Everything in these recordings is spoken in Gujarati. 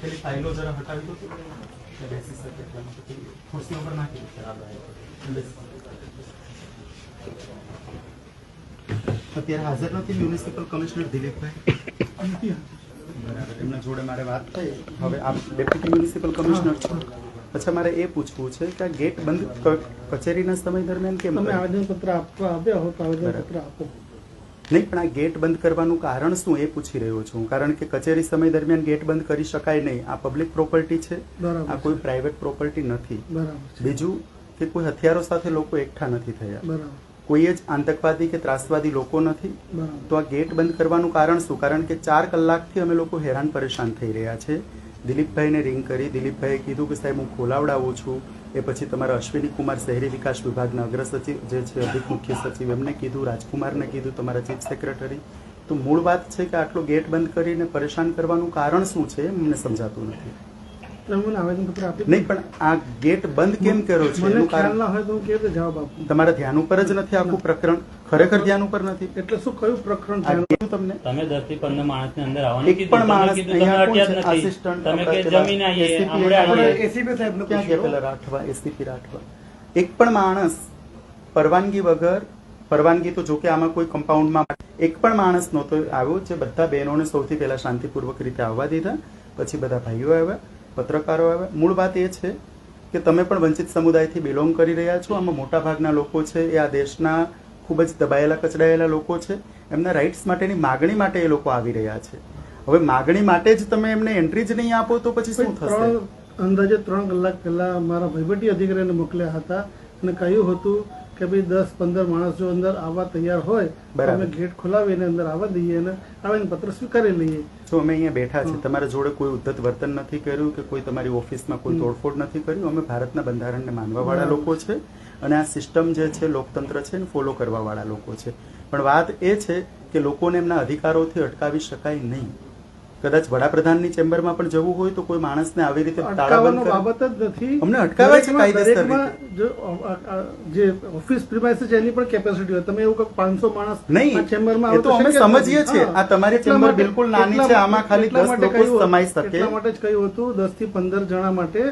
પેલી ફાઇલો જરા હટાવી દો તો બેસી શકે એટલા માટે ખુરશી ઉપર નાખી અત્યારે હાજર નથી મ્યુનિસિપલ કમિશનર દિલીપભાઈ બરાબર એમના જોડે મારે વાત થઈ હવે આપ ડેપ્યુટી મ્યુનિસિપલ કમિશનર છો અચ્છા મારે એ પૂછવું છે કે આ ગેટ બંધ કચેરીના સમય દરમિયાન કેમ તમે આવેદનપત્ર આપવા આવ્યા હો તો આવેદનપત્ર આપો નહીં પણ આ ગેટ બંધ કરવાનું કારણ શું એ પૂછી રહ્યો છું કારણ કે કચેરી સમય દરમિયાન ગેટ બંધ કરી શકાય નહીં આ પબ્લિક પ્રોપર્ટી છે આ કોઈ પ્રાઇવેટ પ્રોપર્ટી નથી બીજું કે કોઈ હથિયારો સાથે લોકો એકઠા નથી થયા કોઈ જ આતંકવાદી કે ત્રાસવાદી લોકો નથી તો આ ગેટ બંધ કરવાનું કારણ શું કારણ કે 4 કલાકથી અમે લોકો હેરાન પરેશાન થઈ રહ્યા છે દિલીપભાઈને રિંગ કરી દિલીપભાઈએ કીધું કે સાહેબ હું ખોલાવડાવું છું એ પછી તમારા અશ્વિની કુમાર શહેરી વિકાસ વિભાગના અગ્ર સચિવ જે છે અધિક મુખ્ય સચિવ એમને કીધું રાજકુમારને કીધું તમારા ચીફ સેક્રેટરી તો મૂળ વાત છે કે આટલો ગેટ બંધ કરીને પરેશાન કરવાનું કારણ શું છે મને સમજાતું નથી આવેદનપત્ર આપી નહીં પણ આ ગેટ બંધ કેમ કર્યો છે એનું કારણ ના હોય તો હું કેવી રીતે જવાબ આપું તમારા ધ્યાન ઉપર જ નથી આખું પ્રકરણ ખરેખર ધ્યાન ઉપર નથી એટલે શું કયું પ્રકરણ તમને તમે 10 થી 15 માણસની અંદર આવવાનું એક પણ માણસ અહીંયા કોણ છે આસિસ્ટન્ટ તમે કે જમીન આવીએ એસીપી સાહેબનું ક્યાં ગયા પેલા રાઠવા એસીપી રાઠવા એક પણ માણસ પરવાનગી વગર પરવાનગી તો જો કે આમાં કોઈ કમ્પાઉન્ડમાં એક પણ માણસ નહોતો આવ્યો જે બધા બહેનોને સૌથી પહેલા શાંતિપૂર્વક રીતે આવવા દીધા પછી બધા ભાઈઓ આવ્યા પત્રકારો આવ્યા મૂળ વાત એ છે કે તમે પણ વંચિત સમુદાયથી બિલોંગ કરી રહ્યા છો આમાં મોટા ભાગના લોકો છે એ આ દેશના ખૂબ જ દબાયેલા કચડાયેલા લોકો છે એમના રાઇટ્સ માટેની માગણી માટે એ લોકો આવી રહ્યા છે હવે માગણી માટે જ તમે એમને એન્ટ્રી જ નહીં આપો તો પછી શું થશે અંદાજે 3 કલાક પહેલા મારા વહીવટી અધિકારીને મોકલ્યા હતા અને કહ્યું હતું કે ભાઈ 10-15 માણસ જો અંદર આવવા તૈયાર હોય તો અમે ગેટ ખોલાવીને અંદર આવવા દઈએ અને આવેદનપત્ર સ્વીકારી લઈએ તો અમે અહીંયા બેઠા છે તમારા જોડે કોઈ ઉદ્ધત વર્તન નથી કર્યું કે કોઈ તમારી ઓફિસમાં કોઈ તોડફોડ નથી કર્યું અમે ભારતના બંધારણને માનવાવાળા લોકો છે અને આ સિસ્ટમ જે છે લોકતંત્ર છે એને ફોલો કરવાવાળા લોકો છે પણ વાત એ છે કે લોકોને એમના અધિકારોથી અટકાવી શકાય નહીં કદાચ વડાપ્રધાનની ચેમ્બરમાં પણ જવું હોય તો કોઈ માણસને આવી રીતે અટકાવવાનો બાબત જ નથી અમને અટકાવે છે કાયદેસર જે ઓફિસ પ્રીમાઇસીસ છે એની પણ કેપેસિટી હોય તમે એવું કે 500 માણસ નહીં ચેમ્બરમાં એ તો અમે સમજીએ છીએ આ તમારી ચેમ્બર બિલકુલ નાની છે આમાં ખાલી 10 લોકો સમાઈ શકે એટલા માટે જ કહ્યું હતું 10 થી 15 જણા માટે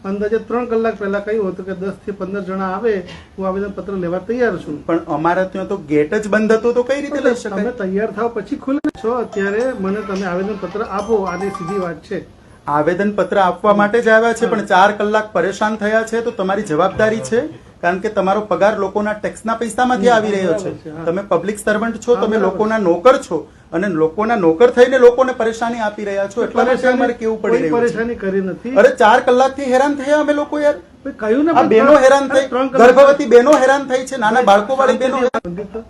અંદાજે 3 કલાક પહેલા કહ્યું હતું કે 10 થી 15 જણા આવે હું આવેદનપત્ર લેવા તૈયાર છું પણ અમારા ત્યાં તો ગેટ જ બંધ હતો તો કઈ રીતે લઈ શકાય તમે તૈયાર થાવ પછી ખુલે છો અત્યારે મને તમે આવેદનપત્ર આપો આની સીધી વાત છે આવેદનપત્ર આપવા માટે જ આવ્યા છે પણ 4 કલાક પરેશાન થયા છે તો તમારી જવાબદારી છે કારણ કે તમારો પગાર લોકોના ટેક્સના પૈસામાંથી આવી રહ્યો છે તમે પબ્લિક સર્વન્ટ છો તમે લોકોના નોકર છો અને લોકોના નોકર થઈને લોકોને પરેશાની આપી રહ્યા છો એટલા માટે અમારે કેવું પડી રહ્યું પરેશાની કરી નથી અરે 4 કલાકથી હેરાન થયા અમે લોકો યાર કહ્યું ને આ બહેનો હેરાન થઈ ગર્ભવતી બહેનો હેરાન થઈ છે નાના બાળકો વાળી બહેનો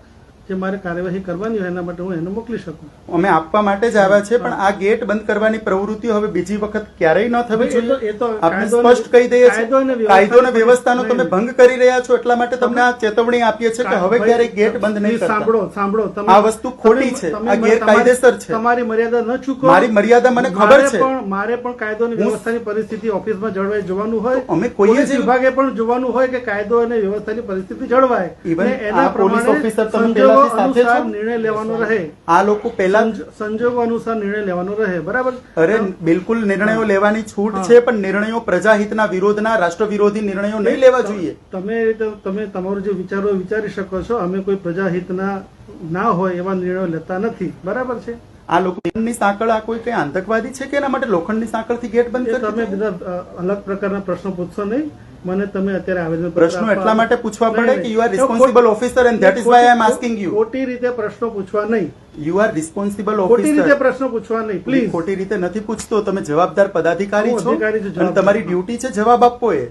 જે મારે કાર્યવાહી કરવાની હોય એના માટે હું એને મોકલી શકું અમે આપવા માટે જ આવ્યા છે પણ આ ગેટ બંધ કરવાની પ્રવૃત્તિ હવે બીજી વખત ક્યારેય ન થવી જોઈએ આપણે સ્પષ્ટ કહી દઈએ છીએ કાયદો અને વ્યવસ્થાનો તમે ભંગ કરી રહ્યા છો એટલા માટે તમને આ ચેતવણી આપીએ છીએ કે હવે ક્યારેય ગેટ બંધ નહીં કરતા સાંભળો આ વસ્તુ ખોટી છે આ ગેરકાયદેસર છે તમારી મર્યાદા ન ચૂકો મારી મર્યાદા મને ખબર છે મારે પણ કાયદો અને વ્યવસ્થાની પરિસ્થિતિ ઓફિસમાં જળવાઈ જોવાનું હોય અમે કોઈ જ વિભાગે પણ જોવાનું હોય કે કાયદો અને વ્યવસ્થાની પરિસ્થિતિ જળવાય ઇવન એના પોલીસ ઓફિસર તમે અનુસાર નિર્ણય લેવાનો રહે આ લોકો પહેલા સંજોગો અનુસાર નિર્ણય લેવાનો રહે બરાબર અરે બિલકુલ નિર્ણયો લેવાની છૂટ છે પણ નિર્ણયો પ્રજાહિતના વિરોધના રાષ્ટ્ર વિરોધી નિર્ણયો નહીં લેવા જોઈએ તમે તમારું જે વિચારો વિચારી શકો છો અમે કોઈ પ્રજાહિતના ના હોય એવા નિર્ણયો લેતા નથી બરાબર છે આ લોખંડની સાંકળ આ કોઈ કઈ આતંકવાદી છે કે એના માટે લોખંડની સાંકળથી ગેટ બંધ તમે બધા અલગ પ્રકારના પ્રશ્નો પૂછશો નહીં મને તમે અત્યારે આવેદન પ્રશ્નો એટલા માટે પૂછવા પડે કે you are responsible officer and that is why I am asking you ખોટી રીતે પ્રશ્નો પૂછવા નહીં યુ આર રિસ્પોન્સિબલ ખોટી રીતે ઓફિસર પ્રશ્નો પૂછવા નહીં પ્લીઝ ખોટી રીતે નથી પૂછતો તમે જવાબદાર પદાધિકારી છો અધિકારી છો, અને તમારી ડ્યુટી છે જવાબ આપવો એ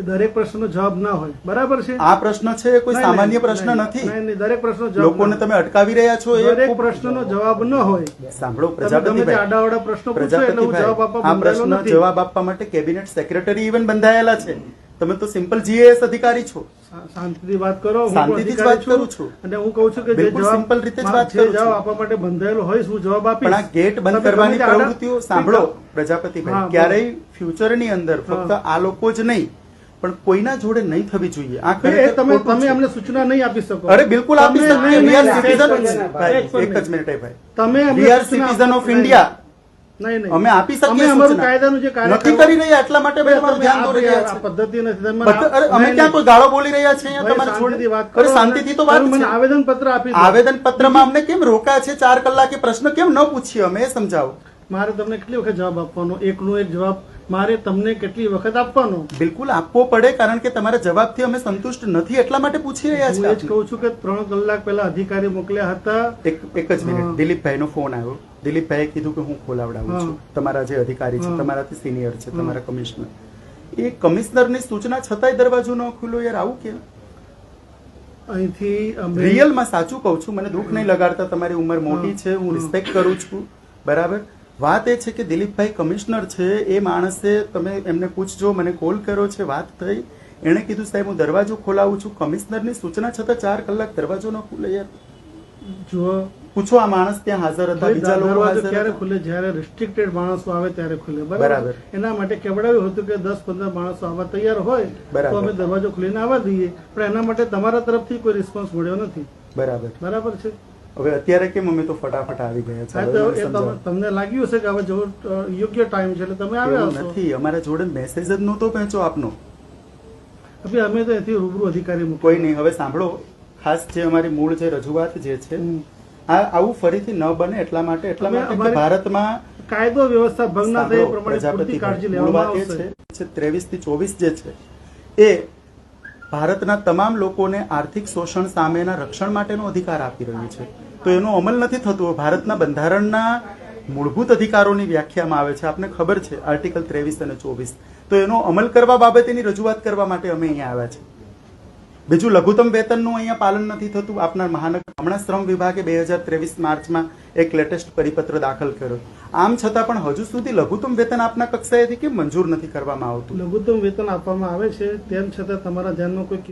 દરેક પ્રશ્નનો જવાબ ના હોય બરાબર છે આ પ્રશ્ન છે એ કોઈ સામાન્ય પ્રશ્ન નથી નહીં દરેક પ્રશ્નનો જવાબ લોકોને તમે અટકાવી રહ્યા છો એ દરેક પ્રશ્નનો જવાબ ન હોય સાંભળો તમે પ્રજાપતિભાઈ આડાવડા પ્રશ્નો પૂછો એટલે હું જવાબ આપવા આ બંધાયેલો પ્રશ્ન નથી જવાબ આપવા માટે કેબિનેટ સેક્રેટરી ઇવન બંધાયેલા છે તમે તો સિમ્પલ જીએએસ અધિકારી છો શાંતિથી વાત કરો હું શાંતિથી જ વાત કરું છું અને હું કહું છું કે જે બિલકુલ જવાબ સિમ્પલ રીતે જ વાત જે કરું જવાબ છું આપવા માટે બંધાયેલો હોય હું જવાબ પણ આ આપીશ ગેટ બંધ તમે કરવાની ગમે તે આડા- પ્રવૃત્તિઓ સાંભળો પ્રજાપતિભાઈ હા, ક્યારેય ફ્યુચરની અંદર ફક્ત આ લોકો જ નહીં પણ કોઈના જોડે નહીં થવી જોઈએ આ ખરેખર તમે ખોટું તમે છે. અમને સૂચના નહીં આપી શકો અરે બિલકુલ આપી તમે શકીએ. We are નહીં, citizen. નહીં, ભાઈ, એક પણ એક જ મિનિટ ભાઈ તમે અમને We are સૂચના citizen of આપો. India. નહીં નહીં અમે આપી અમે શકીએ અમારું સૂચના. કાયદાનું જે કાર્ય નથી કરી રહ્યા એટલા માટે ભાઈ તમારું ધ્યાન દોરી રહ્યા આ છે. પદ્ધતિ નથી તમે અરે અમે ક્યાં કોઈ ગાળો બોલી રહ્યા છે અહીંયા તમારે શાંતિથી વાત છોડી? કરો અરે શાંતિથી તો વાત તમે મને છે. આવેદન પત્ર આપી દો. આવેદન પત્રમાં અમને કેમ રોક્યા છે 4 કલાકે? પ્રશ્ન કેમ ન પૂછીએ અમે? એ સમજાવો. મારે તમને કેટલી વખત જવાબ આપવાનો? એકનો એક જવાબ મારે તમને કેટલી વખત આપવાનો? બિલકુલ આપવો પડે, કારણ કે તમારા જવાબથી અમે સંતુષ્ટ નથી એટલા માટે પૂછી રહ્યા હું છે એ જ કહું છું કે 3 કલાક પહેલા અધિકારી મોકલ્યા હતા. એક જ મિનિટ. દિલીપભાઈનો ફોન આવ્યો. દિલીપભાઈએ કીધું કે હું ખોલાવડાવું છું. તમારા જે અધિકારી છે, તમારાથી સિનિયર છે, તમારા કમિશનર, એ કમિશનરની સૂચના છતાંય દરવાજો ન ખુલ્લો. યાર આવું કેમ? અહીંથી અમે રિયલમાં સાચું કહું છું, મને દુઃખ નહીં લગાડતા. તમારી ઉંમર મોટી છે, હું રિસ્પેક્ટ કરું છું, બરાબર. વાત એ છે કે દિલીપભાઈ કમિશનર છે, એ માણસે, તમે એમને પૂછજો, મને કોલ કર્યો છે, વાત થઈ, એણે કીધું સાહેબ હું દરવાજો ખોલાવું છું. કમિશનરની સૂચના છતાં 4 કલાક દરવાજો ન ખુલે. યાર જો પૂછો, આ માણસ ત્યાં હાજર હતા, બીજા લોકો દરવાજો હાજર ક્યારે હતા. ખુલે? જ્યારે રિસ્ટ્રિક્ટેડ માણસો આવે ત્યારે ખુલે. બરાબર. બરાબર. એના માટે કેવડાવ્યું હતું કે 10-15 માણસો આવવા તૈયાર હોય બરાબર. તો અમે દરવાજો ખોલીને આવવા દઈએ, પણ એના માટે તમારા તરફથી કોઈ રિસ્પોન્સ મળ્યો નથી. બરાબર. બરાબર છે. હવે અત્યારે કેમ અમે તો ફટાફટ આવી ગયા છે? હા, હવે તો મને એ સમજાવો. તમને લાગ્યું હશે કે હવે જો યોગ્ય ટાઈમ છે એટલે તમે આવ્યા એવું હશો. નથી, અમારા જોડે મેસેજ જ નહોતો પહોંચ્યો આપનો. હવે અમે તો અહીંથી રૂબરૂ અધિકારી કોઈ મૂક્યો. નહીં. હવે સાંભળો, ખાસ જે અમારી મૂળ જે રજૂઆત જે છે, આ આવું ફરીથી ન બને એટલા માટે કે અમારી- ભારતમાં કાયદો વ્યવસ્થા ભંગ ના થાય એ સાંભળો, પ્રમાણે પૂરતી કાળજી મૂળ લેવામાં વાત એ આવશે. છે 23 થી 24 જે છે એ ભારતના તમામ લોકોને આર્થિક શોષણ સામેના રક્ષણ માટેનો અધિકાર આપી રહ્યું છે. તો એનો અમલ નથી થતો. ભારતના બંધારણના મૂળભૂત અધિકારોની વ્યાખ્યામાં આવે છે, આપને ખબર છે, આર્ટિકલ 23 અને 24. તો એનો અમલ કરવા બાબતેની રજૂઆત કરવા માટે અમે અહીંયા આવ્યા છે. બીજું, લઘુત્તમ વેતનનું અહીંયા પાલન નથી થતું. આપના મહાનગર હમણાં શ્રમ વિભાગે 2023 માર્ચમાં એક લેટેસ્ટ પરિપત્ર દાખલ કર્યો. આમ છતાં પણ હજુ સુધી લઘુત્તમ વેતન આપના કક્ષાએથી કેમ મંજૂર નથી કરવામાં આવતું? લઘુત્તમ વેતન આપવામાં આવે છે, તેમ છતાં તમારા ધ્યાનમાં કોઈ